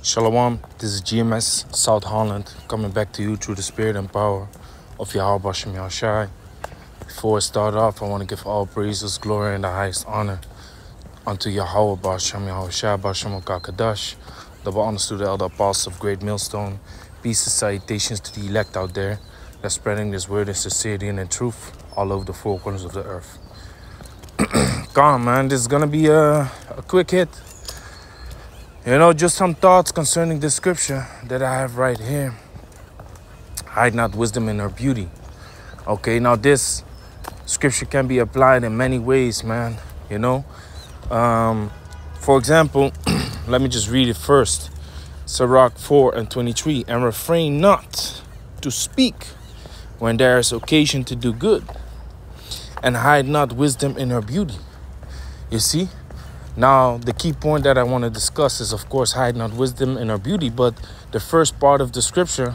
Shalom, this is GMS South Holland coming back to you through the spirit and power of Yahweh Bashem Yahushai. Before I start off, I want to give all praises, glory, and the highest honor unto Yahweh Bashem Yahushai, Bashem Kadash. Double honors to the elder apostles of Great Millstone. Peace and salutations to the elect out there that's spreading this word in sincerity and in truth all over the four corners of the earth. Come on, man, this is going to be a quick hit. You know, just some thoughts concerning this scripture that I have right here. Hide not wisdom in her beauty. Okay, now this scripture can be applied in many ways, man. You know, for example, let me just read it first. Sirach 4:23, and refrain not to speak when there is occasion to do good, and hide not wisdom in her beauty. You see? Now, the key point that I want to discuss is, of course, hide not wisdom in her beauty. But the first part of the scripture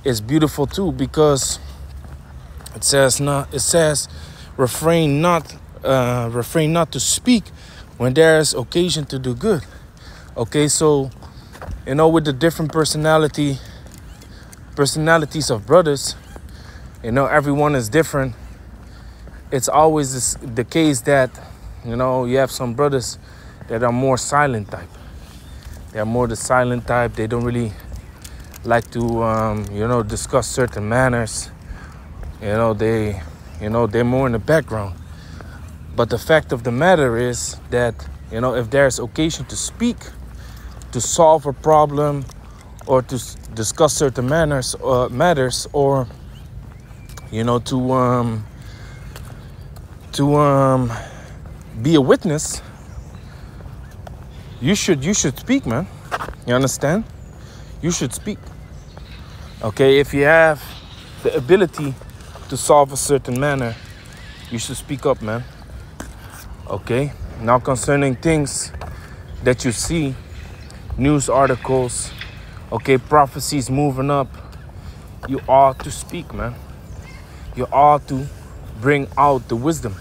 is beautiful too, because it says refrain not to speak when there is occasion to do good. Okay, so you know, with the different personalities of brothers, you know, everyone is different. It's always the case that, you know, you have some brothers that are more silent type. They are more the silent type. They don't really like to, you know, discuss certain manners. They're more in the background. But the fact of the matter is that, you know, if there's occasion to speak, to solve a problem, or to discuss certain matters, or, you know, to be a witness, you should speak, man. You understand? You should speak. Okay, if you have the ability to solve a certain manner, you should speak up, man. Okay, now concerning things that you see, news articles, okay, prophecies moving up, you ought to speak, man. You ought to bring out the wisdom.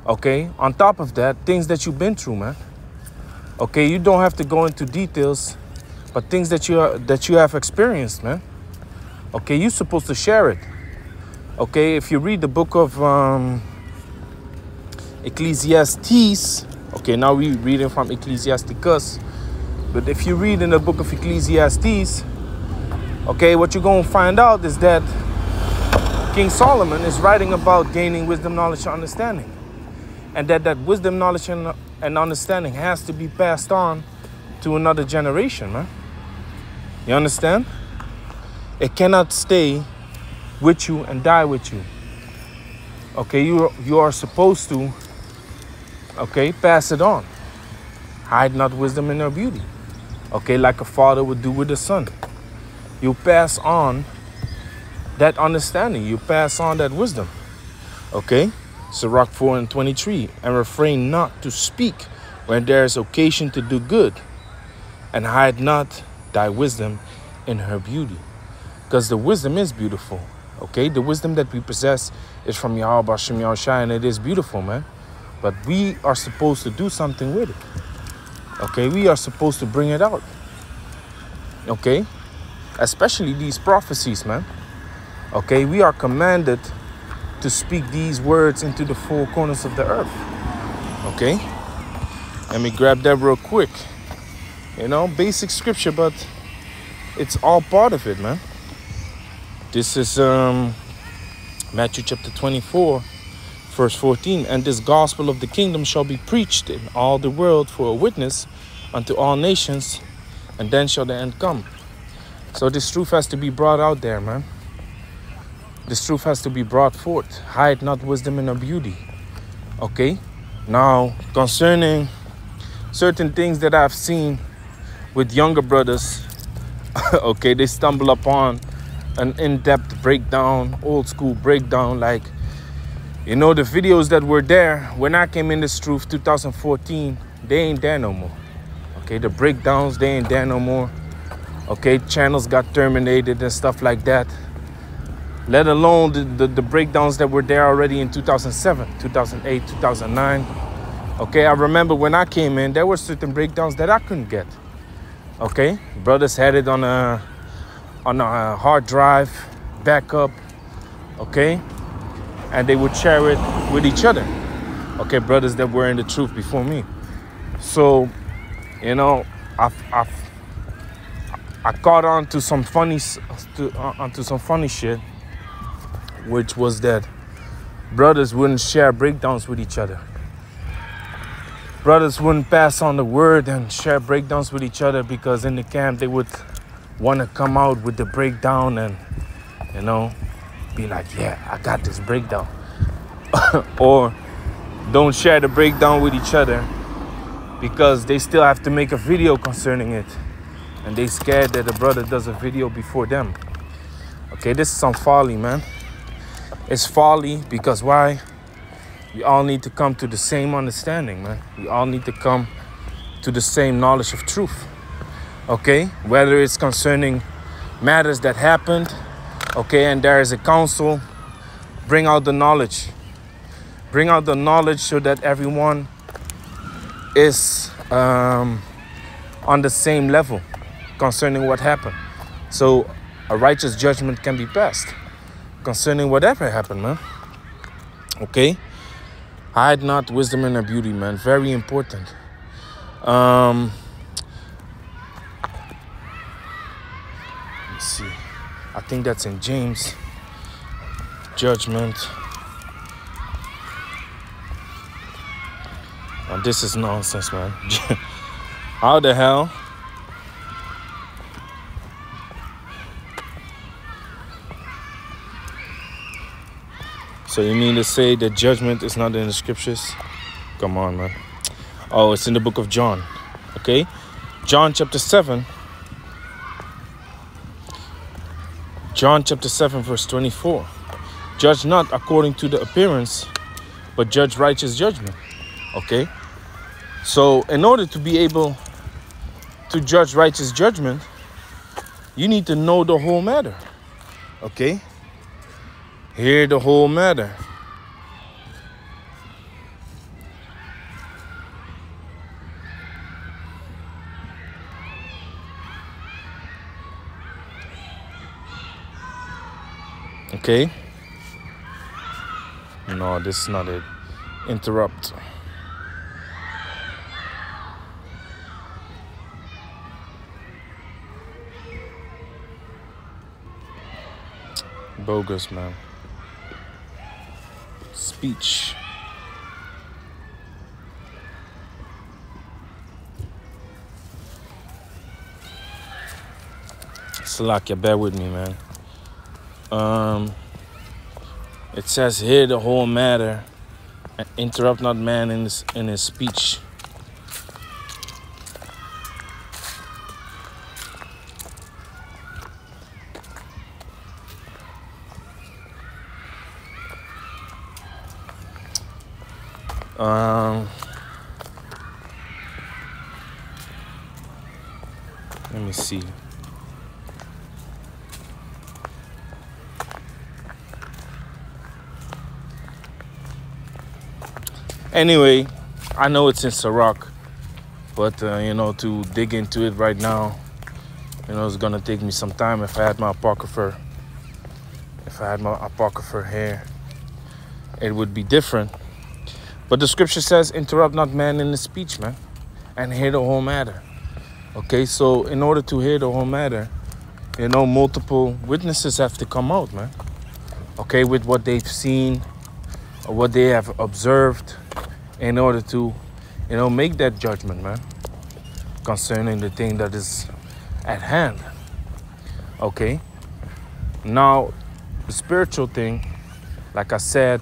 Okay, on top of that, things that you've been through, man. Okay, you don't have to go into details, but things that you have experienced, man. Okay, you're supposed to share it. Okay, if you read the book of Ecclesiastes, okay, now we're reading from Ecclesiasticus, but if you read in the book of Ecclesiastes, okay, what you're going to find out is that King Solomon is writing about gaining wisdom, knowledge, and understanding. And that wisdom, knowledge, and understanding has to be passed on to another generation, man. You understand? It cannot stay with you and die with you. Okay, you are supposed to, okay, pass it on. Hide not wisdom in her beauty. Okay, like a father would do with a son. You pass on that understanding. You pass on that wisdom. Okay? Sirach 4:23, and refrain not to speak when there is occasion to do good, and hide not thy wisdom in her beauty. Because the wisdom is beautiful. Okay? The wisdom that we possess is from Yahweh Bashem Yahushai, and it is beautiful, man. But we are supposed to do something with it. Okay? We are supposed to bring it out. Okay? Especially these prophecies, man. Okay? We are commanded to speak these words into the four corners of the earth. Okay? Let me grab that real quick. You know, basic scripture, but it's all part of it, man. This is Matthew chapter 24, verse 14. And this gospel of the kingdom shall be preached in all the world for a witness unto all nations, and then shall the end come. So this truth has to be brought out there, man. This truth has to be brought forth. Hide not wisdom in her beauty. Okay? Now, concerning certain things that I've seen with younger brothers, okay, they stumble upon an in-depth breakdown, old school breakdown, like, you know, the videos that were there when I came in this truth, 2014, they ain't there no more. Okay, the breakdowns, they ain't there no more. Okay, channels got terminated and stuff like that. Let alone the breakdowns that were there already in 2007, 2008, 2009. Okay, I remember when I came in, there were certain breakdowns that I couldn't get. Okay, brothers had it on a hard drive, backup. Okay, and they would share it with each other. Okay, brothers that were in the truth before me. So, you know, I caught on to some funny shit, which was that brothers wouldn't share breakdowns with each other. Brothers wouldn't pass on the word and share breakdowns with each other because in the camp they would want to come out with the breakdown and, you know, be like, yeah, I got this breakdown. Or don't share the breakdown with each other because they still have to make a video concerning it. And they scared that the brother does a video before them. Okay, this is some folly, man. It's folly because why? We all need to come to the same understanding, man. We all need to come to the same knowledge of truth. Okay, whether it's concerning matters that happened, okay, and there is a council, bring out the knowledge. Bring out the knowledge so that everyone is on the same level concerning what happened. So a righteous judgment can be passed concerning whatever happened, man. Okay? Hide not wisdom and her beauty, man. Very important. Let's see. I think that's in James. Judgment. Oh, this is nonsense, man. How the hell? So you mean to say that judgment is not in the scriptures? Come on, man. Oh, it's in the book of John. Okay? John chapter 7. John chapter 7 verse 24. Judge not according to the appearance, but judge righteous judgment. Okay? So in order to be able to judge righteous judgment, you need to know the whole matter. Okay? Hear the whole matter. Okay? No, this is not it. Interrupt. Bogus, man. Speech. Salakia, bear with me, man. It says hear the whole matter and interrupt not man in his speech. Let me see. Anyway, I know it's in Sirach, but you know, to dig into it right now, you know, it's gonna take me some time. If I had my apocrypha here, it would be different. But the scripture says, interrupt not man in his speech, man, and hear the whole matter. Okay, so in order to hear the whole matter, you know, multiple witnesses have to come out, man. Okay, with what they've seen or what they have observed in order to, you know, make that judgment, man, concerning the thing that is at hand. Okay, now the spiritual thing, like I said,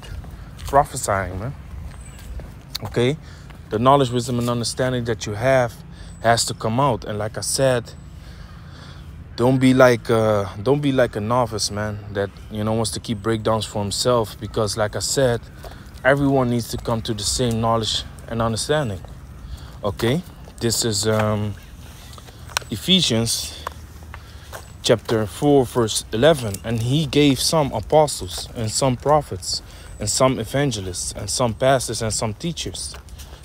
prophesying, man. Okay, the knowledge, wisdom, and understanding that you have has to come out. And like I said, don't be like a novice, man, that, you know, wants to keep breakdowns for himself. Because like I said, everyone needs to come to the same knowledge and understanding. Okay, this is Ephesians chapter 4 verse 11. And he gave some apostles and some prophets and some evangelists and some pastors and some teachers.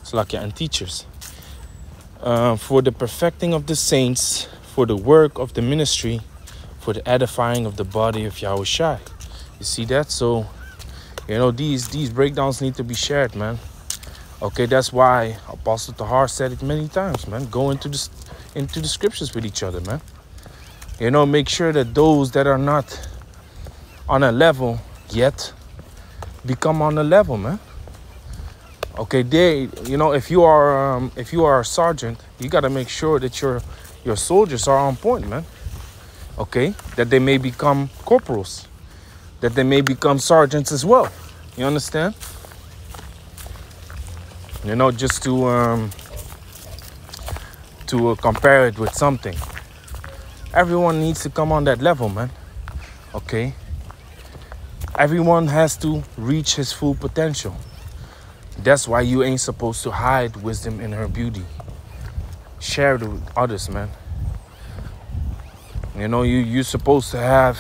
So like and teachers. for the perfecting of the saints, for the work of the ministry, for the edifying of the body of Yahushua. You see that? So, you know, these breakdowns need to be shared, man. Okay, that's why Apostle Tahar said it many times, man. Go into the scriptures with each other, man. You know, make sure that those that are not on a level yet become on a level, man. Okay, you know, if you are a sergeant, you got to make sure that your soldiers are on point, man. Okay, that they may become corporals, that they may become sergeants as well. You understand? You know, just to compare it with something. Everyone needs to come on that level, man. Okay. Everyone has to reach his full potential. That's why you ain't supposed to hide wisdom in her beauty. Share it with others, man. You know, you're supposed to have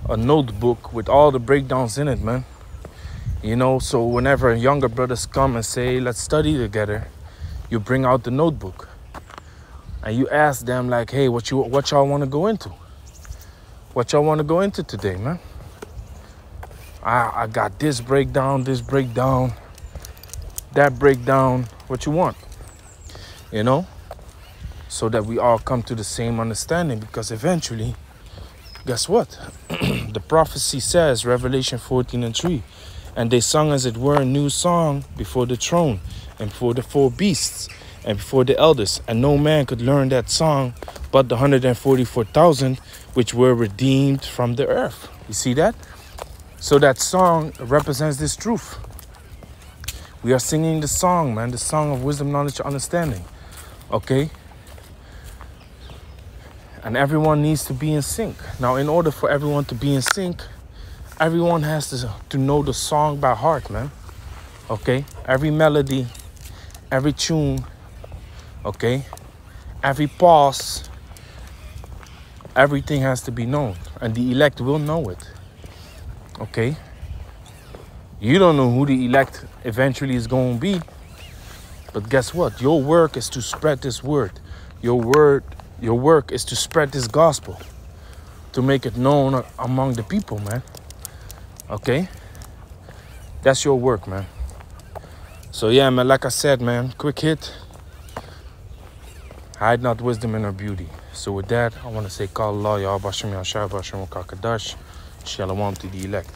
a notebook with all the breakdowns in it, man. You know, so whenever younger brothers come and say, let's study together, you bring out the notebook. And you ask them like, hey, what y'all want to go into? What y'all want to go into today, man? I got this breakdown, that breakdown. What you want? You know? So that we all come to the same understanding. Because eventually, guess what? The prophecy says, Revelation 14:3, and they sung as it were a new song before the throne and before the four beasts and before the elders. And no man could learn that song but the 144,000 which were redeemed from the earth. You see that? So that song represents this truth. We are singing the song, man. The song of wisdom, knowledge, understanding. Okay? And everyone needs to be in sync. Now, in order for everyone to be in sync, everyone has to know the song by heart, man. Okay? Every melody, every tune, okay? Every pause, everything has to be known. And the elect will know it. Okay? You don't know who the elect eventually is going to be. But guess what? Your work is to spread this word. Your work is to spread this gospel. To make it known among the people, man. Okay? That's your work, man. So yeah, man, like I said, man, quick hit. Hide not wisdom in her beauty. So with that, I want to say, call Allah, Yahweh Bashem Yahshua Bashem Kakadash. Shalom to the elect.